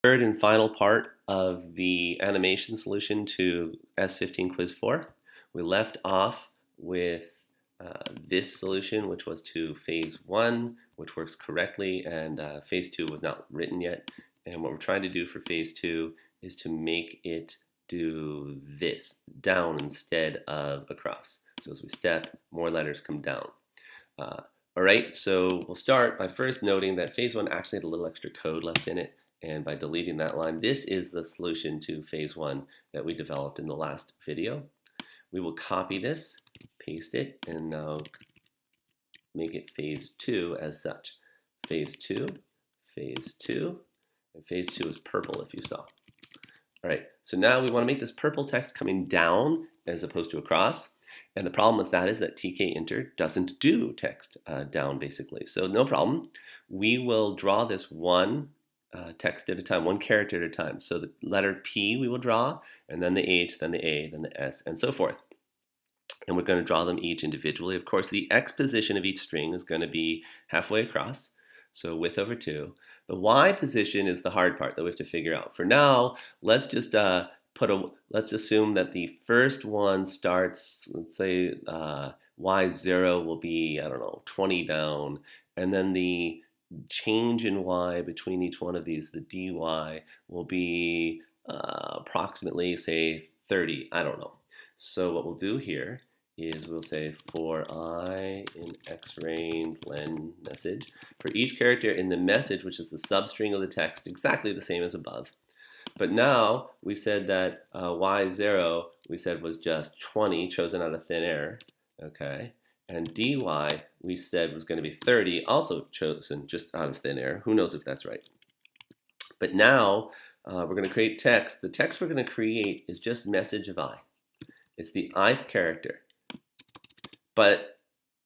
Third and final part of the animation solution to S15 quiz 4. We left off with this solution, which was to phase 1, which works correctly, and phase 2 was not written yet. And what we're trying to do for phase 2 is to make it do this, down instead of across. So as we step, more letters come down. All right, so we'll start by first noting that phase 1 actually had a little extra code left in it. And by deleting that line, this is the solution to phase 1 that we developed in the last video. We will copy this, paste it, and now make it phase 2 as such. Phase 2, phase 2, and phase 2 is purple if you saw. All right, so now we want to make this purple text coming down as opposed to across. And the problem with that is that tkinter doesn't do text down basically. So no problem. We will draw this one text at a time, one character at a time. So the letter P we will draw, and then the H, then the A, then the S, and so forth. And we're going to draw them each individually. Of course, the X position of each string is going to be halfway across, so width over 2. The Y position is the hard part that we have to figure out. For now, let's just let's assume that the first one starts, let's say Y0 will be, I don't know, 20 down, and then the change in y between each one of these, the dy, will be approximately, say, 30. I don't know. So what we'll do here is we'll say for I in x range len message. For each character in the message, which is the substring of the text, exactly the same as above. But now we said that y0 we said was just 20, chosen out of thin air. Okay. And dy we said was going to be 30, also chosen just out of thin air. Who knows if that's right? But now we're going to create text. The text we're going to create is just message of I. It's the ith character. But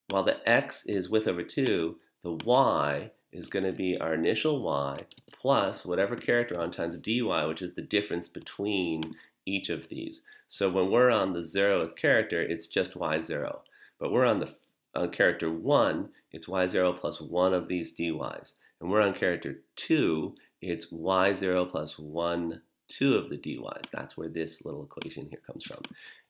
while the x is width over 2, the y is going to be our initial y plus whatever character on times dy, which is the difference between each of these. So when we're on the 0th character, it's just y0. But we're on character 1, it's y0 plus 1 of these dy's. And we're on character 2, it's y0 plus 1, 2 of the dy's. That's where this little equation here comes from.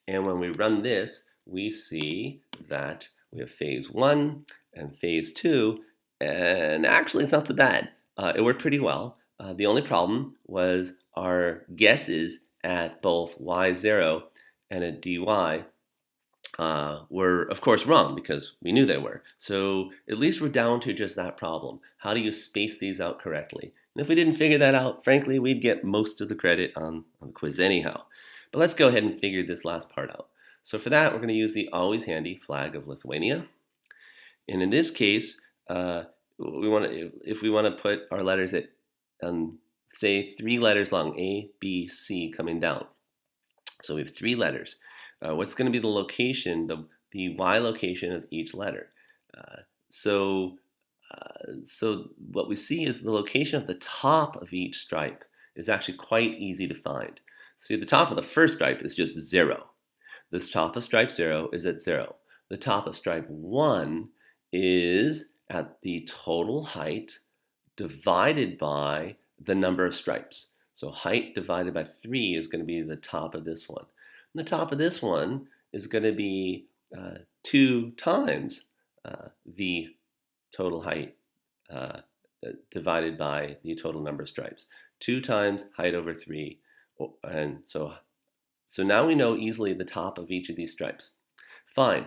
And when we run this, we see that we have phase 1 and phase 2, and actually it's not so bad. It worked pretty well. The only problem was our guesses at both y0 and at dy were, of course, wrong because we knew they were. So at least we're down to just that problem. How do you space these out correctly? And if we didn't figure that out, frankly, we'd get most of the credit on the quiz anyhow. But let's go ahead and figure this last part out. So for that, we're going to use the always handy flag of Lithuania. And in this case, if we want to put our letters at, say, 3 letters long, A, B, C, coming down. So we have 3 letters. What's going to be the location, the Y location of each letter? So what we see is the location of the top of each stripe is actually quite easy to find. See, the top of the first stripe is just 0. The top of stripe 0 is at 0. The top of stripe 1 is at the total height divided by the number of stripes. So height divided by 3 is going to be the top of this one. And the top of this one is going to be 2 times the total height divided by the total number of stripes. 2 times height over 3. And so now we know easily the top of each of these stripes. Fine.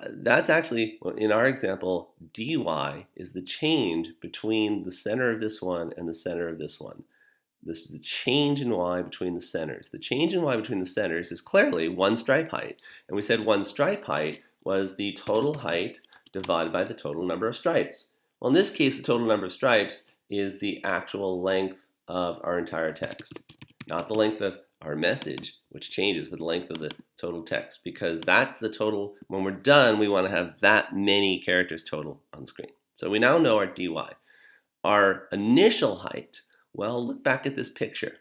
That's actually, in our example, dy is the change between the center of this one and the center of this one. This is the change in y between the centers. The change in y between the centers is clearly 1 stripe height. And we said 1 stripe height was the total height divided by the total number of stripes. Well, in this case, the total number of stripes is the actual length of our entire text, not the length of our message, which changes with the length of the total text, because that's the total. When we're done, we want to have that many characters total on the screen. So we now know our dy. Our initial height, well, look back at this picture.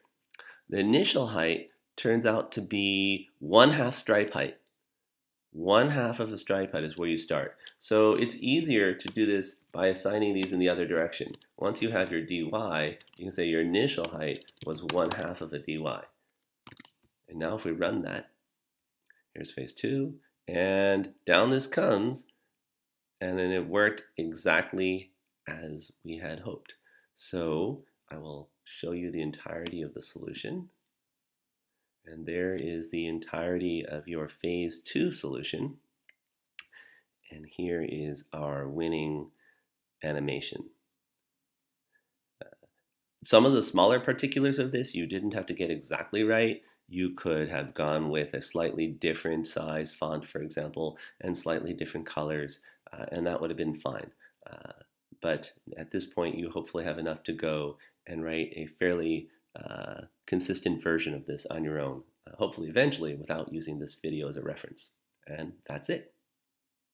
The initial height turns out to be 1/2 stripe height. One half of a stripe height is where you start. So it's easier to do this by assigning these in the other direction. Once you have your dy, you can say your initial height was one half of a dy. And now if we run that, here's phase 2, and down this comes, and then it worked exactly as we had hoped. So I will show you the entirety of the solution. And there is the entirety of your phase 2 solution. And here is our winning animation. Some of the smaller particulars of this you didn't have to get exactly right. You could have gone with a slightly different size font, for example, and slightly different colors, and that would have been fine. But at this point, you hopefully have enough to go and write a fairly consistent version of this on your own, hopefully eventually without using this video as a reference. And that's it.